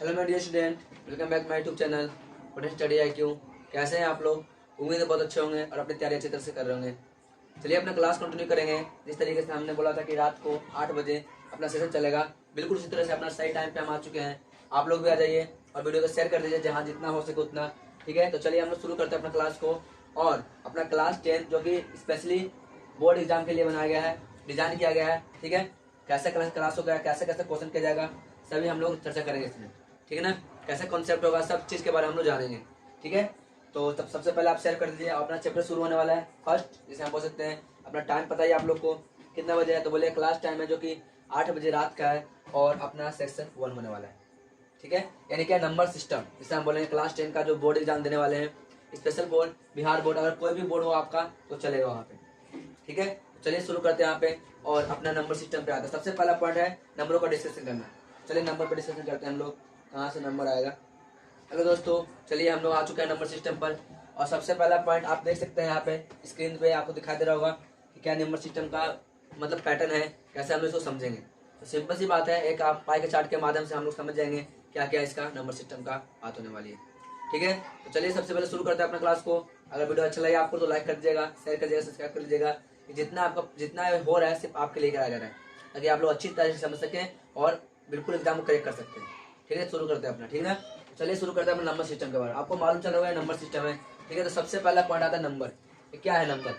Hello my dear student, welcome back my YouTube channel student study IQ। कैसे हैं आप लोग? उम्मीद है बहुत अच्छे होंगे और अपनी तैयारी अच्छी तरह से कर रहे होंगे। चलिए अपना क्लास कंटिन्यू करेंगे। जिस तरीके से हमने बोला था कि रात को 8 बजे अपना सेशन चलेगा, बिल्कुल उसी तरह से अपना सही टाइम पे हम आ चुके हैं। आप लोग भी आ जाइए और वीडियो को शेयर कर दीजिए जहाँ जितना हो सके उतना। ठीक है, तो चलिए हम लोग शुरू करते हैं अपना क्लास को। और अपना क्लास 10 जो कि स्पेशली बोर्ड एग्जाम के लिए बनाया गया है, डिजाइन किया गया है। ठीक है, कैसे क्लास होगा, कैसे कैसे क्वेश्चन किया जाएगा, सभी हम लोग चर्चा करेंगे इसमें। ठीक है ना, कैसे कॉन्सेप्ट होगा, सब चीज़ के बारे में हम लोग जानेंगे। ठीक है, तो तब सबसे पहले आप शेयर कर दीजिए। अपना चैप्टर शुरू होने वाला है फर्स्ट, जिसे हम बोल सकते हैं। अपना टाइम बताइए आप लोग को कितना बजे है, तो बोलिए क्लास टाइम है जो कि 8 बजे रात का है और अपना सेक्शन 1 होने वाला है। ठीक है, यानी क्या नंबर सिस्टम, जिसे हम बोलेंगे क्लास 10 का जो बोर्ड एग्जाम देने वाले हैं, स्पेशल बोर्ड, बिहार बोर्ड, अगर कोई भी बोर्ड हो आपका तो चलेगा वहाँ पे। ठीक है, चलिए शुरू करते हैं यहाँ पे और अपना नंबर सिस्टम पे आता है। सबसे पहला पॉइंट है नंबरों का डिस्कशन करना। चलिए नंबर पर डिस्कशन करते हैं हम लोग, कहाँ से नंबर आएगा। हेलो दोस्तों, चलिए हम लोग आ चुके हैं नंबर सिस्टम पर। और सबसे पहला पॉइंट आप देख सकते हैं यहाँ पे स्क्रीन पे आपको दिखाई दे रहा होगा कि क्या नंबर सिस्टम का मतलब पैटर्न है, कैसे हम लोग इसको समझेंगे। तो सिंपल सी बात है, एक आप पाई के चार्ट के माध्यम से हम लोग समझ जाएंगे क्या क्या इसका नंबर सिस्टम का बात होने वाली है। ठीक है, तो चलिए सबसे पहले शुरू करते हैं अपना क्लास को। अगर वीडियो अच्छा लगे आपको तो लाइक कर दीजिएगा, शेयर कर दीजिएगा, सब्सक्राइब कर लीजिएगा। जितना आपका जितना हो रहा है सिर्फ आपके लिए कराया जा रहा है, ताकि आप लोग अच्छी तरह से समझ सकें और बिल्कुल एग्जाम को करेक्ट कर सकते हैं। ठीक है, शुरू करते हैं अपना। ठीक है ना, चलिए शुरू करते हैं अपना नंबर सिस्टम के बारे में। आपको मालूम चल रहा है नंबर सिस्टम है। ठीक है, तो सबसे पहला पॉइंट आता है नंबर। क्या है नंबर?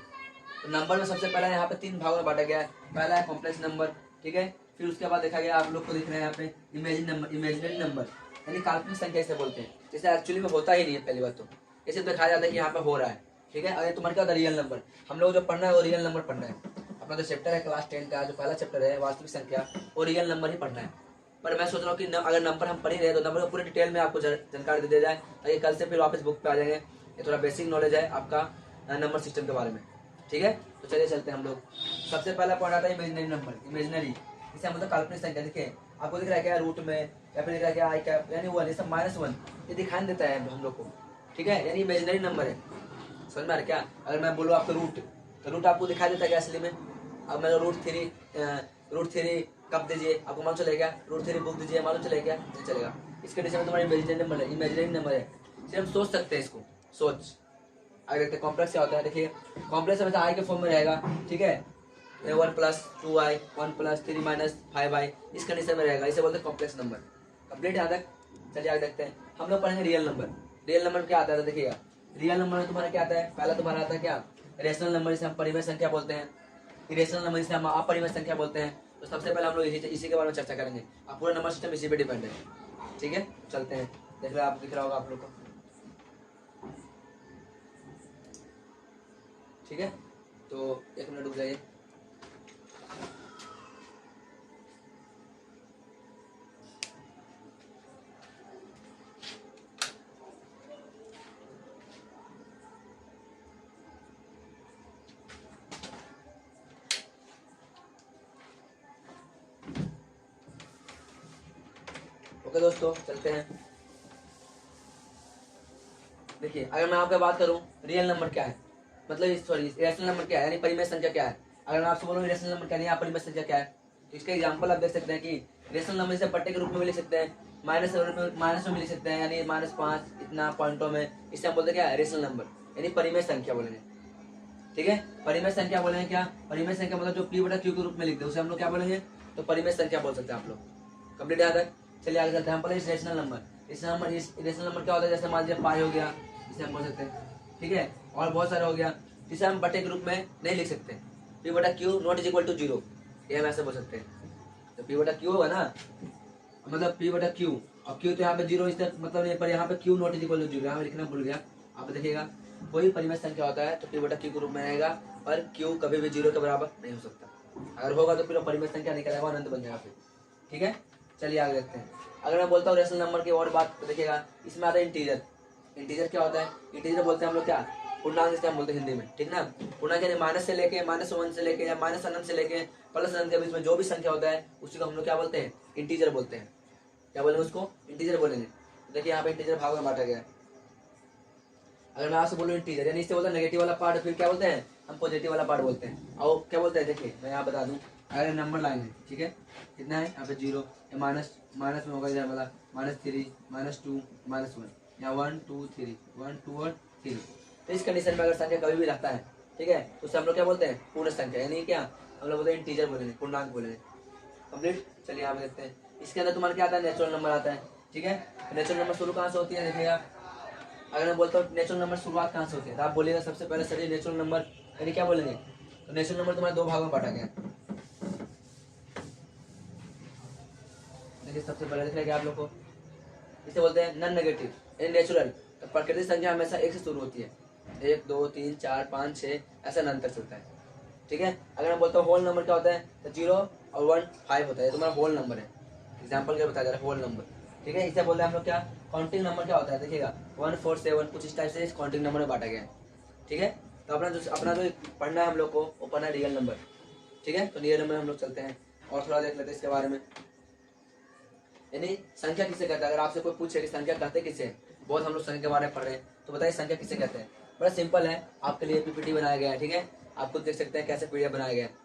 तो नंबर में सबसे पहले यहाँ पे 3 भागों में बांटा गया है। पहला है कॉम्प्लेक्स नंबर। ठीक है, फिर उसके बाद देखा गया, आप लोग को दिख रहा है यहाँ पे इमेजिनरी नंबर, यानी काल्पनिक संख्या इसे बोलते हैं, जिसे एक्चुअली में होता ही नहीं है। पहली बात तो इसे दिखाया जाता है कि यहाँ पे हो रहा है। ठीक है, अगर तुम्हारे क्या होता है रियल नंबर, हम लोग जो पढ़ना है वो रियल नंबर पढ़ना है। अपना जो चैप्टर है क्लास 10 का, जो पहला चैप्टर है वास्तविक संख्या, वो रियल नंबर ही पढ़ना है। पर मैं सोच रहा हूँ कि अगर नंबर हम पढ़ ही रहे तो नंबर को पूरे डिटेल में आपको जानकारी दे दिया जाए, ताकि कल से फिर वापस बुक पे आ जाएंगे। ये थोड़ा बेसिक नॉलेज है आपका नंबर सिस्टम के बारे में। ठीक है, तो चलिए चलते हैं हम लोग। सबसे पहला पॉइंट आता है इमेजिनरी नंबर। इमेजिनरी इसे मतलब काल्पनिक संख्या। देखिए आपको दिख रहा है क्या रूट में, या फिर दिख रहा है क्या आई कैप यानी 1, ये सब -1, ये दिखाई देता है हम लोग को। ठीक है, यानी इमेजिनरी नंबर है। समझ में आ रहा है क्या? अगर मैं बोलूँ आपको रूट, तो रूट आपको दिखाई देता है क्या असली में? अब मैं रूट थ्री कब दीजिए, आपको मालूम चलेगा? रूट 3 बुक दीजिए, मालूम चलेगा? नहीं चलेगा। इसके नीचे में तुम्हारा इमेजिनरी नंबर है, इमेजिनरी नंबर है। सिर्फ हम सोच सकते हैं इसको, सोच। आगे देखते हैं कॉम्प्लेक्स क्या होता है। देखिए कॉम्प्लेक्स हमेशा आई के फॉर्म में रहेगा। ठीक है, 1+2i 1+3-5i इस कंडीशन में रहेगा, इसे बोलते हैं कॉम्प्लेक्स नंबर। कंप्लीट यहाँ तक। चलिए आगे देखते हैं, हम लोग पढ़ेंगे रियल नंबर। रियल नंबर क्या आता है? देखिएगा रियल नंबर में तुम्हारा क्या आता है? पहला तुम्हारा आता है क्या? रेशनल नंबर, जिसे हम परिमेय संख्या बोलते हैं। इरेशनल नंबर जिसे हम अपरिमेय संख्या बोलते हैं। तो सबसे पहले हम लोग इसी के बारे में चर्चा करेंगे। अब पूरा नंबर सिस्टम इसी पे डिपेंड है। ठीक है, चलते हैं। दिख रहा होगा आप लोग को। ठीक है, तो 1 मिनट रुक जाइए। ओके दोस्तों, चलते हैं। देखिए अगर मैं आपसे बात करूं रियल नंबर क्या है, मतलब सॉरी रेशनल नंबर क्या है, यानी परिमेय संख्या क्या है। अगर मैं आपसे बोलूं रेशनल नंबर क्या है, परिमेय संख्या क्या है, तो इसका एग्जांपल आप देख सकते हैं कि रेशनल नंबर से बट्टे के रूप में भी लिख सकते हैं, माइनस में भी लिख सकते हैं, यानी -5 इतना पॉइंटों में। इससे हम बोलते हैं क्या? रेशनल नंबर, यानी परिमेय संख्या बोलेंगे। ठीक है, परिमेय संख्या बोलेंगे क्या? परिमेय संख्या मतलब जो P/Q के रूप में लिखते हैं उसे हम लोग क्या बोलेंगे? तो परिमेय संख्या बोल सकते हैं आप लोग। कंप्लीट याद है। चलिए आगे चलते हैं। हम पहले इस रेशनल नंबर, इस रेशनल नंबर क्या होता है? जैसे मान लीजिए पाई हो गया, इसे हम बोल सकते हैं। ठीक है, और बहुत सारे हो गया जिसे हम बटे के रूप में नहीं लिख सकते। P/Q not is equal to 0, ये हम ऐसे बोल सकते हैं। तो P/Q होगा ना, मतलब P/Q, और Q तो यहाँ पे 0 इसका मतलब नहीं, पर यहाँ पे Q not is equal to 0 यहाँ लिखना भूल गया। आप देखिएगा कोई परिमेय संख्या होता है तो P/Q के रूप में रहेगा, और Q कभी भी 0 के बराबर नहीं हो सकता। अगर होगा तो फिर परिमेय संख्या निकलेगा, अनंत बन जाएगा फिर। ठीक है, चलिए आगे देखते हैं। अगर मैं बोलता हूँ रेशनल नंबर की और बात, तो देखिएगा इसमें आता है इंटीजर। इंटीजर क्या होता है? इंटीजर बोलते हैं हम लोग क्या? पूर्णांक, जिससे हम बोलते हैं हिंदी में। ठीक ना, पूर्णांक यानी माइनस से लेके -1 से लेके या माइनस अनंत से लेके प्लस अनंत के बीच में जो भी संख्या होता है उसी को हम लोग क्या बोलते हैं? इंटीजर बोलते हैं। क्या बोलेंगे उसको? इंटीजर बोलेंगे। देखिए यहाँ पे इंटीजर भाग में बांटा गया है। अगर मैं आपसे बोलूँ इंटीजर, यानी इससे बोलते हैं नेगेटिव वाला पार्ट, फिर क्या बोलते हैं? हम पॉजिटिव वाला पार्ट बोलते हैं। और क्या बोलते हैं? देखिए मैं यहाँ बता दूँ, अगर नंबर लाइन है, ठीक है, कितना है यहाँ पे 0 या माइनस में होगा इधर वाला -3 -2 -1, यहाँ 1 2 3 1 2 और 3। तो इस कंडीशन में अगर संख्या कभी भी रहता है, ठीक है, तो उसे हम लोग क्या बोलते हैं, पूर्ण संख्या, यानी क्या हम लोग बोलते हैं इंटीजर बोलेंगे, पूर्णांक बोलेंगे। कंप्लीट। चलिए यहाँ पे देखते हैं, इसके अंदर तुम्हारा क्या आता है, नेचुरल नंबर आता है, ठीक है। नेचुरल नंबर शुरू कहाँ से होती है, देखिएगा अगर मैं बोलता हूँ नेचुरल नंबर शुरुआत कहाँ से होती है, तो आप बोलिएगा सबसे पहले सर नेचुरल नंबर, यानी क्या बोलेंगे, तो नेचुरल नंबर तुम्हारे दो भागों में बांटा गया। देखिए सबसे पहले दिख रहा आप लोग को, इसे बोलते हैं नॉन नेगेटिव, यानी नेचुरल। तो प्राकृतिक संख्या हमेशा 1 से शुरू होती है, 1 2 3 4 5 6 ऐसा अंतर चलता है, ठीक है। अगर मैं बोलता हूँ होल नंबर क्या होता है, तो 0 और 1 5 होता है, तुम्हारा होल नंबर है, एग्जाम्पल क्या बताया जा रहा है, होल नंबर, ठीक है। इसे बोलते हैं हम लोग क्या, काउंटिंग नंबर क्या होता है, देखिएगा 1 4 7 कुछ इस टाइप से काउंटिंग नंबर में बांटा गया है, ठीक है। तो अपना जो पढ़ना है हम लोग को, वो पढ़ना है रियल नंबर, ठीक है। तो रियल नंबर हम लोग चलते हैं और थोड़ा देख लेते हैं इसके बारे में, यानी संख्या किसे कहते हैं। अगर आपसे कोई पूछे कि संख्या कहते किसे, बहुत हम लोग संख्या के बारे में पढ़ रहे हैं, तो बताइए संख्या किसे कहते हैं। बड़ा सिंपल है, आपके लिए पीपीटी बनाया गया है, ठीक है, आप खुद देख सकते हैं कैसे पीडीएफ बनाया गया है।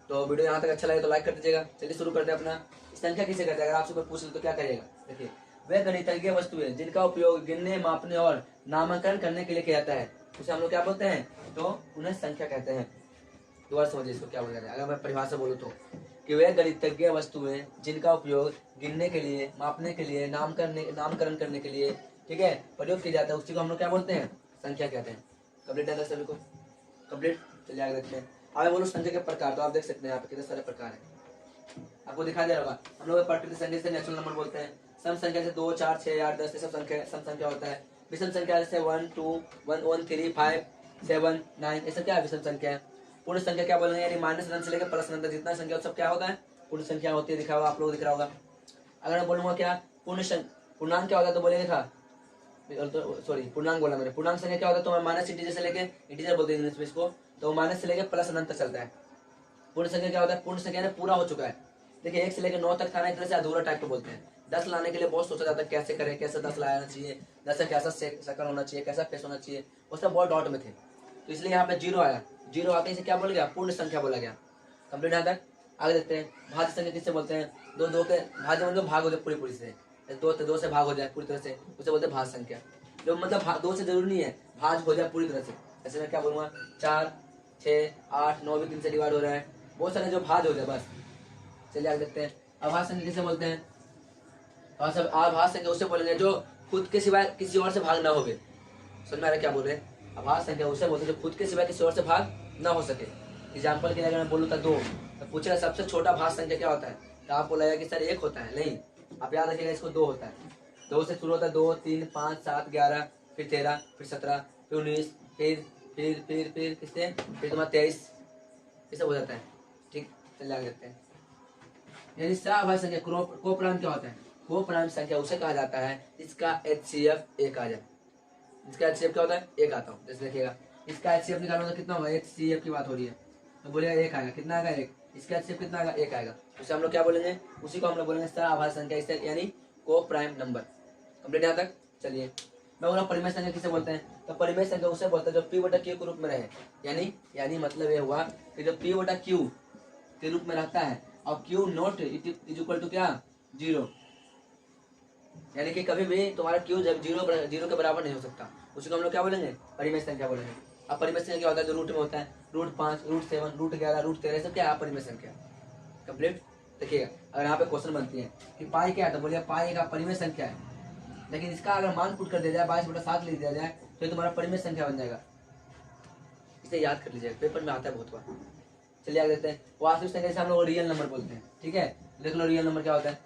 तो वीडियो यहाँ तक अच्छा लगे तो लाइक कर दीजिएगा। चलिए शुरू करते हैं अपना, संख्या किसे कहते हैं। अगर आपसे कोई पूछ ले तो क्या करिएगा, देखिए वह गणितज्ञ वस्तु है जिनका उपयोग गिनने, मापने और नामांकन करने के लिए किया जाता है, उसे हम लोग क्या बोलते हैं, तो उन्हें संख्या कहते हैं। दोबारा समझिए इसको क्या बोला जाता है। अगर मैं परिभाषा बोलूँ तो, कि वे गणितज्ञ वस्तुएं जिनका उपयोग गिनने के लिए, मापने के लिए, नामकरण करने के लिए, ठीक है, प्रयोग किया जाता है, उसी को हम लोग क्या बोलते हैं, संख्या कहते हैं। कंप्लीट है सभी को, कंप्लीट। चलिए आगे देखते हैं। आगे बोलो संख्या के प्रकार, तो आप देख सकते हैं यहाँ पे कितने सारे प्रकार है, आपको दिखाई दे रहा होगा। हम लोग प्राकृतिक संख्या से नेचुरल नंबर बोलते हैं, सम संख्या से 2 4 6 8 10 सब संख्या सम संख्या होता है। विषम संख्या जैसे 1 2 1 1 3 5 7 9 ये सब क्या है, विषम संख्या है। पूर्ण संख्या क्या बोलेंगे, यानी माइनस अनंत से लेकर प्लस अनंत जितना संख्या सब क्या होगा, पूर्ण संख्या होती है, दिखा होगा आप लोग दिख रहा होगा। अगर मैं बोलूंगा क्या पूर्णांक क्या होता है, तो बोलेंगे था, सॉरी पूर्णांक बोला मैंने, पूर्णांक संख्या क्या होता है, तो माइनस इंटीजर से लेके, इंटीजर बोलते हैं इंग्लिश में इसको, तो माइनस से लेके प्लस अनंत तक चलता है। पूर्ण संख्या क्या होता है, पूर्ण संख्या पूरा हो चुका है। देखिए 1 से लेकर 9 तक था ना, एक तरह से अधूरा टाइप को बोलते हैं। 10 लाने के लिए बहुत सोचा जाता है, कैसे करें, कैसे 10 लाना चाहिए, 10 का कैसा शक्ल होना चाहिए, कैसा फेस होना चाहिए, वो सब बहुत डाउट में थे। तो इसलिए यहाँ पे 0 आया, 0 आके इसे क्या बोला गया, पूर्ण संख्या बोला गया। कंप्लीट यहाँ तक। आगे देखते हैं, भाज्य संख्या किससे बोलते हैं, दो के भाज्य मतलब भाग हो जाए पूरी से, 2 से भाग हो जाए पूरी तरह से, उसे बोलते हैं भाज्य संख्या। जो मतलब 2 से जरूरी नहीं है, भाज हो जाए पूरी तरह से। ऐसे मैं क्या बोलूँगा, 4 6 8 9 भी 3 से डिवाइड हो रहा है, बहुत सारे जो भाज हो जाए बस। चलिए आगे देखते हैं, आभास संख्या किसे बोलते हैं, आभास संख्या उसे बोलेंगे जो खुद के सिवाय किसी और से भाग ना होवे। समझ में आ रहा क्या बोल रहे हैं, आभास संख्या उसे बोलते हैं जो खुद के सिवाय किसी और से भाग ना हो सके। एग्जाम्पल के लिए अगर मैं बोलूँ था 2, तो पूछेगा सबसे छोटा भास संख्या क्या होता है, तो आप बोला कि सर 1 होता है, नहीं, आप याद रखिएगा इसको 2 होता है। 2 से शुरू होता है, 2 3 5 7 11 फिर 13 फिर 17 फिर 19 फिर किससे, फिर तुम्हारा 23 ये सब हो जाता है, ठीक। चलिए आगे देखते हैं, यानी सहभाज्य संख्या कोपराम क्या होता है, कोपराम संख्या उसे कहा जाता है इसका HCF 1 आ जाए। इसका HCF क्या होता है, 1 आता हूँ, जैसे देखिएगा इसका HCF निकालना तो कितना होगा, HCF की बात हो रही है, तो बोलेगा 1 आएगा, कितना आएगा 1, इसका HCF कितना आएगा 1 आएगा, उसे हम लोग क्या बोलेंगे, उसी को हम लोग बोलेंगे सहभाज्य संख्या, इससे यानी को प्राइम नंबर। कंप्लीट यहाँ तक। चलिए मैं बोला परिमेय संख्या किसे बोलते हैं, तो परिमेय संख्या उसे बोलते हैं जो P/Q के रूप में रहे, यानी मतलब ये हुआ कि जो P/Q के रूप में रहता है और Q not is equal to क्या, 0, यानी कि कभी भी तुम्हारा Q जब 0 के बराबर नहीं हो सकता, उसी को हम लोग क्या बोलेंगे, परिमेय संख्या बोलेंगे। अब परिमेय संख्या क्या होता है, जो रूट में होता है, √5 √7 √11 √13 सब क्या है, परिमेय संख्या। कंप्लीट। देखिएगा अगर यहाँ पे क्वेश्चन बनती है कि पाई क्या है, तो बोलिए पाई एक परिमेय संख्या है, लेकिन इसका अगर मान पुट कर दिया जाए 22/7 लिख दिया जाए तो ये तुम्हारा परिमेय संख्या बन जाएगा। इसे याद कर लीजिएगा, पेपर में आता है बहुत बार। चलिए आगे देखते हैं, वास्तविक संख्या जैसे हम लोग रियल नंबर बोलते हैं, ठीक है। देख लो रियल नंबर क्या होता है,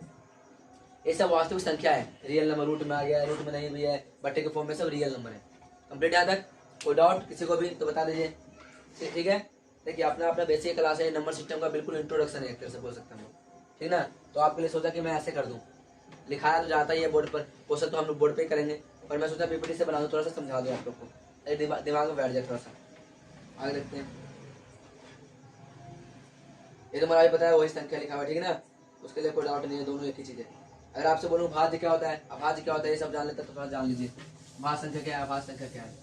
ये सब वास्तविक संख्या है, रियल नंबर रूट में आ गया, रूट में नहीं भी है, बट्टे के फॉर्म में सब रियल नंबर है। कंप्लीट यहाँ तक। कोई डाउट किसी को भी तो बता दीजिए, ठीक है। देखिए अपना बेसिक क्लास है, नंबर सिस्टम का बिल्कुल इंट्रोडक्शन है एक तरह से बोल सकते हैं हम लोग, ठीक ना। तो आपके लिए सोचा कि मैं ऐसे कर दूँ, लिखाया तो जाता ही है बोर्ड पर, क्वेश्चन तो हम लोग बोर्ड पे ही करेंगे, पर मैं सोचा पीपीटी से बना दूँ, थोड़ा सा समझा दूँ आप लोग को, दिमाग में बैठ जाए थोड़ा सा। आगे देखते हैं, ये तो हमारा भी पता है वही संख्या लिखा हुआ है, ठीक है ना, उसके लिए कोई डाउट नहीं है, दोनों एक ही चीज़ है। अगर आपसे बोलूँ भाज्य क्या होता है, अभाज्य क्या होता है, ये सब जान लेते तो थोड़ा जान लीजिए, भाज्य संख्या क्या है, अभाज्य संख्या क्या है।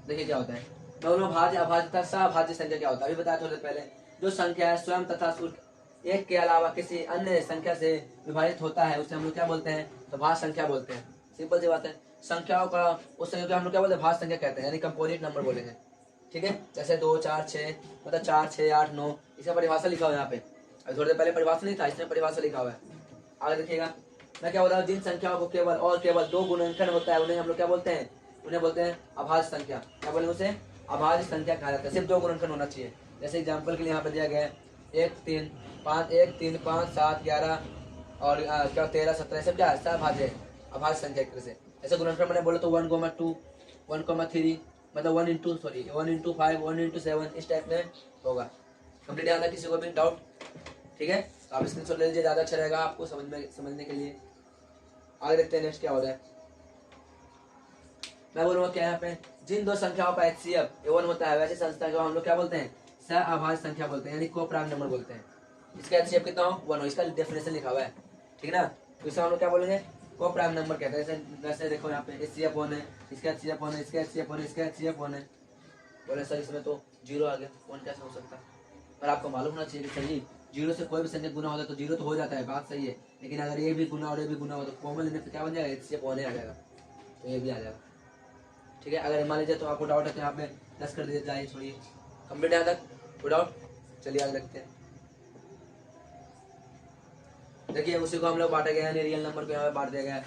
देखिए क्या होता है, मैं बोलूँ भाज्य अभाज्य था, सहभाज्य संख्या क्या होता है, अभी बताया थोड़ी देर पहले। जो संख्या है स्वयं तथा शुल्क एक के अलावा किसी अन्य संख्या से विभाजित होता है उसे हम लोग क्या बोलते हैं, तो भाज्य संख्या बोलते हैं। सिंपल सी बात है। संख्याओं का उस संख्या को हम लोग क्या बोलते हैं, भाज्य संख्या कहते हैं, यानी कंपोजिट नंबर बोलेंगे। ठीक है, जैसे 2 4 6 मतलब 4 6 8 9, इसका परिभाषा लिखा हुआ है यहाँ पे। अभी थोड़ी देर पहले परिभाषा नहीं था, इसमें परिभाषा लिखा हुआ है। आगे देखिएगा, मैं क्या बोल रहा हूँ, जिन संख्याओं को केवल और केवल 2 गुणनखंड होता है उन्हें हम लोग क्या बोलते हैं, उन्हें बोलते हैं अभाज्य संख्या। क्या बोले उसे, अभाज्य संख्या कहा जाता है। सिर्फ 2 गुणनखंड होना चाहिए। जैसे एग्जाम्पल के लिए यहाँ पे दिया गया है 1 3 5 7 11 और क्या 13 17, सब क्या है, सब भाज्य है, अभाज्य संख्या एक तरह से। ऐसे गुणनखंड मैंने बोले तो 1,2 1,3 मतलब 1 इंटू 5 1 इंटू 7 इस टाइप में होगा। कंप्लीट याद है, किसी को भी डाउट? ठीक है, तो आप स्क्रीनशॉट ले लीजिए, ज़्यादा अच्छा रहेगा आपको समझने के लिए। आगे देखते हैं नेक्स्ट क्या होता है। मैं बोलूँगा क्या यहाँ पे, जिन दो संख्याओं का HCF एवन होता है वैसे संख्या को हम लोग क्या बोलते हैं, सहअभाज्य संख्या बोलते हैं, यानी को-प्राइम नंबर बोलते हैं। इसका HCF कितना हो, 1 हो, इसका डेफिनेशन लिखा हुआ है। ठीक है ना, तो इसे हम लोग क्या बोलेंगे, को-प्राइम नंबर कहते हैं। जैसे देखो यहाँ पे HCF 1 है, इसका HCF 1 है, इसका HCF 1 है, इसका HCF 1 है। बोले सर इसमें तो 0 आ गया, 1 कैसे हो सकता है? पर आपको मालूम होना चाहिए कि सर जी 0 से कोई भी संख्या गुना होता है तो 0 तो हो जाता है, बात सही है। लेकिन अगर ये भी गुना और ये भी गुना हो तो कॉमन लेने पे क्या बन जाएगा, HCF 1 आ जाएगा, तो ये भी आ जाएगा। ठीक है, अगर मान लीजिए तो आपको डाउट है तो यहाँ पे 10 कर दीजिए, जाइए छोड़िए, कंप्लीट यहाँ तक कोई डाउट? चलिए आगे देखते हैं। देखिए उसी को हम लोग बांटा गया है, रियल नंबर को यहाँ पे बांट दिया गया है।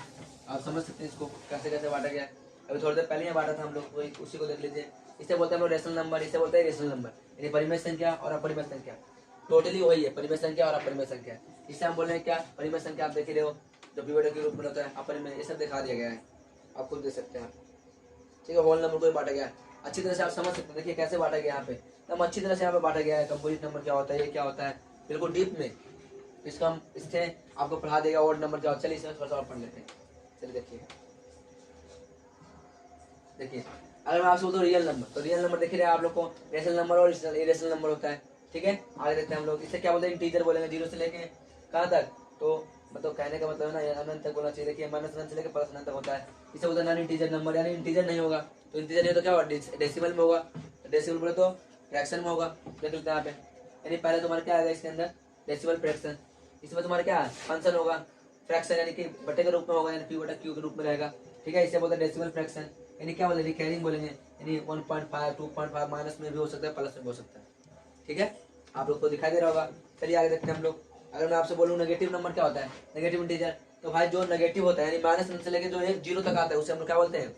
आप समझ सकते हैं इसको कैसे कैसे बांटा गया है। अभी थोड़ी देर पहले ही बांटा था हम लोग, वही उसी को देख लीजिए। इसे बोलते हैं हम लोग रेशनल नंबर, इसे बोलते हैं रेशनल नंबर, यानी परिमेय संख्या और अपरिमेय संख्या टोटली वही है, परिमेय संख्या और अपरिमेय संख्या। इसे हम बोल रहे हैं क्या, परिमेय संख्या आप देख रहे हो जो पीरियड के रूप में होता है, अपरिमेय ये सब दिखा दिया गया है, आप खुद देख सकते हैं। ठीक है, होल नंबर को बांटा गया है, अच्छी तरह से आप समझ सकते हैं। देखिए कैसे बांटा गया यहाँ पे, एकदम अच्छी तरह से यहाँ पे बांटा गया है। कंपोजिट नंबर क्या होता है, ये क्या होता है, बिल्कुल डीप में इसका हम इससे आपको पढ़ा देगा। ऑड नंबर क्या होता है, चलिए इसमें थोड़ा सा और पढ़ लेते हैं। चलिए देखिए अगर मैं आपसे बोलता हूँ रियल नंबर, तो रियल नंबर देख रहे हैं आप लोग को, रेशनल नंबर और इरेशनल नंबर होता है। ठीक है, आगे देखते हैं हम लोग, इसे क्या बोलते हैं, इंटीजर बोलेंगे। 0 से लेके कहाँ तक, तो मतलब कहने का मतलब है ना अनंत तक बोलना चाहिए। देखिए माइनस अनंत से लेकर प्लस अनंत तक होता है। इसे बोलते हैं नॉन इंटीजर नंबर, यानी इंटीजर नहीं होगा। तो इंटीजर नहीं हो तो क्या होगा, डेसिमल में होगा। डेसिमल बोले तो फ्रैक्शन में होगा। देख लेते हैं यहाँ पे, यानी पहले तुम्हारा क्या आएगा इसके अंदर, डेसिमल फ्रैक्शन। इसमें तुम्हारा क्या फंक्शन होगा, फ्रैक्शन यानी कि बटे के रूप में होगा, यानी पी बटा क्यू के रूप में रहेगा। ठीक है, इसे बोलते हैं डेसिमल फ्रैक्शन, यानी क्या बोलेंगे, कैरिंग बोलेंगे, यानी 1.5 2.5 माइनस में भी हो सकता है, प्लस में भी हो सकता है। ठीक है, आप लोग को दिखाई दे रहा होगा। चलिए आगे देखते हैं हम लोग। अगर मैं आपसे बोलूँ नेगेटिव नंबर क्या होता है, नेगेटिव इंटीजर, तो भाई जो नेगेटिव होता है यानी माइनस वन से लेकर जो एक 0 तक आता है उसे हम लोग क्या बोलते हैं,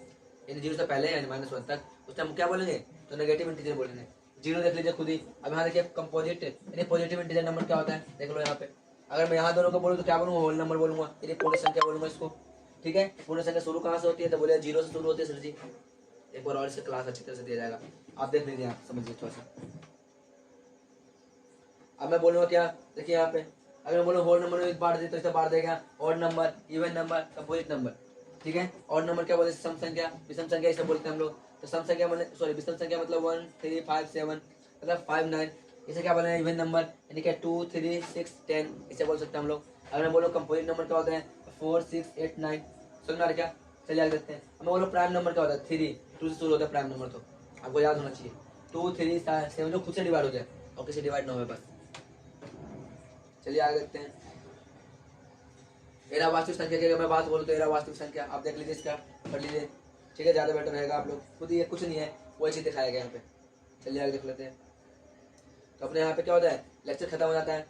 यानी 0 से पहले यानी -1 तक, उसे हम क्या बोलेंगे, तो नेगेटिव इंटीजर बोलेंगे। 0 देख लीजिए खुद ही। अब यहाँ देखिए कंपोजिट यानी पॉजिटिव इंटीजर नंबर क्या होता है, देख लो यहाँ पे। अगर मैं यहाँ दोनों को बोलूँ तो क्या बोलूँगा, होल नंबर बोलूँगा, यानी पूर्ण संख्या बोलूँगा इसको। ठीक है, पूर्ण संख्या शुरू कहाँ से होती है, तो बोले 0 से शुरू होती है सर जी। एक बार और इसका क्लास अच्छी तरह से दिया जाएगा, आप देख लीजिए, आप समझिए थोड़ा सा। अब मैं बोलूँगा क्या, देखिए यहाँ पे अगर मैं बोलूँ होल नंबर में बांट दे तो इसे बांट देगा odd number, even number, composite number. ठीक है, ऑड नंबर क्या बोलते हैं, सम संख्या, विषम संख्या इसे बोलते हैं हम लोग। तो सम संख्या मतलब सॉरी विषम संख्या मतलब 1 3 5 7 मतलब 5 9, इसे क्या बोलेंगे, इवन नंबर, यानी कि 2 3 6 10 इसे बोल सकते हैं हम लोग। अगर मैं बोलूँ कंपोजिट नंबर क्या होता है, 4 6 8 9, समझ में आ रहा क्या? चलिए आगे देखते हैं। अब मैं बोलूँ प्राइम नंबर क्या होता है, 3 2 से शुरू होता है प्राइम नंबर, तो आपको याद होना चाहिए 2 3 7 जो खुद से डिवाइड हो जाए और किसी डिवाइड ना हो बस। चलिए आगे देखते हैं। एरा वास्तविक संख्या की अगर मैं बात बोलूँ तो एरा वास्तविक संख्या आप देख लीजिए, इसका पढ़ लीजिए। ठीक है, ज़्यादा बेटर रहेगा, आप लोग खुद, ये कुछ नहीं है वही चीज़ दिखाया गया यहाँ पे। चलिए आगे देख लेते हैं। तो अपने यहाँ पे क्या होता है, लेक्चर खत्म हो जाता है।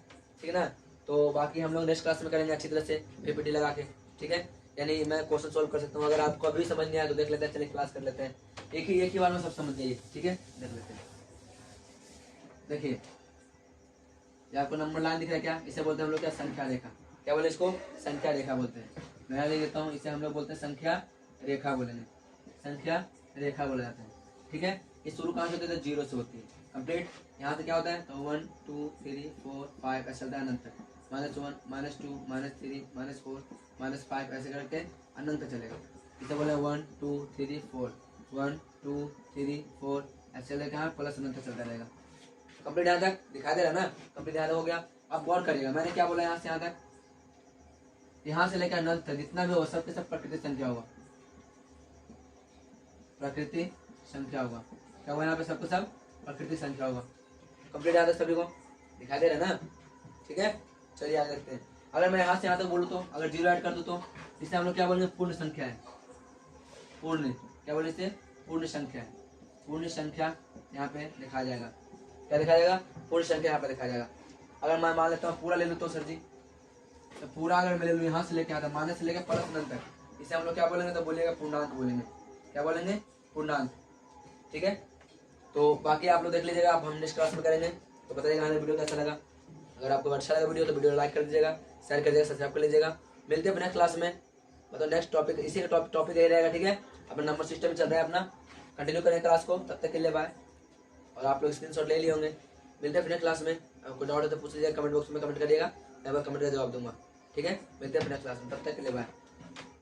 ठीक है ना, तो बाकी हम लोग नेक्स्ट क्लास में करेंगे अच्छी तरह से पीपीटी लगा के। ठीक है, यानी मैं क्वेश्चन सोल्व कर सकता हूँ। अगर आपको अभी समझ नहीं आया तो देख लेते हैं, चलिए क्लास कर लेते हैं। एक ही बार में सब समझ जाइए। ठीक है, देख लेते हैं। देखिए ये आपको नंबर लाइन दिख रहा है क्या, इसे बोलते हैं हम लोग क्या, संख्या रेखा। क्या बोले इसको, संख्या रेखा बोलते हैं। मैं लिख देता हूँ, इसे हम लोग बोलते हैं संख्या रेखा बोलेंगे, संख्या रेखा बोला जाता है। ठीक है, ये शुरू कहाँ से होती है, तो 0 से होती है। कंप्लीट यहाँ से क्या होता है, तो 1 2 3 4 5 ऐसा चलता है अनंत तक, -1 -2 -3 -4 -5 ऐसे करके अनंत तक चलेगा। इसे बोले 1 2 3 4 1 2 3 4 ऐसे चलेगा, प्लस अनंत तक चलता रहेगा। कंप्लीट यहाँ तक दिखाई दे रहा है ना, कंप्लीट यहाँ तक हो गया। अब गौर करिएगा, मैंने क्या बोला, यहाँ से यहाँ तक, यहाँ से लेकर अनंत तक जितना भी होगा सबके सब प्रकृति संख्या होगा, प्रकृति संख्या होगा। क्या होगा यहाँ पे, सबको सब प्रकृति संख्या होगा। कंप्लीट यहाँ तक सभी को। दिखाई दे रहा है ना? ठीक है, चलिए आगे देखते हैं। अगर मैं यहाँ से यहाँ तक बोलूँ तो, अगर 0 ऐड कर दूँ तो इसे हम लोग क्या बोलेंगे? पूर्ण संख्या है। पूर्ण, क्या बोले इसे? पूर्ण संख्या है। पूर्ण संख्या यहाँ पे दिखाया जाएगा। क्या दिखाया जाएगा? पूर्ण संख्या यहाँ पे दिखाया जाएगा। अगर मैं मान लेता हूँ पूरा ले लूँ तो सर जी, तो पूरा अगर मैं ले लूँ यहाँ से लेके आता माइनस से लेकर प्लस अनंत तक, इसे हम लोग क्या बोलेंगे? तो बोलिएगा पूर्णांक बोलेंगे। क्या बोलेंगे? पूर्णांक। ठीक है, तो बाकी आप लोग देख लीजिएगा, आप हम नेक्स्ट क्लास में करेंगे। तो बताइएगा हमें वीडियो कैसा लगा। अगर आपको अच्छा लगा वीडियो तो वीडियो लाइक कर दीजिएगा, शेयर कर दीजिएगा, सब्सक्राइब कर लीजिएगा। मिलते हैं नेक्स्ट क्लास में, मतलब नेक्स्ट टॉपिक, इसी का टॉपिक यही रहेगा। ठीक है, अपना नंबर सिस्टम चल रहा है अपना, कंटिन्यू करें क्लास को। तब तक के लिए बाय। और आप लोग स्क्रीनशॉट ले लिए होंगे। मिलते हैं नेक्स्ट क्लास में। आपको डाउट है तो पूछ लीजिएगा, कमेंट बॉक्स में कमेंट करिएगा, मैं कमेंट का जवाब दूंगा। ठीक है, मिलते हैं नेक्स्ट क्लास में, तब तक के लिए बाय।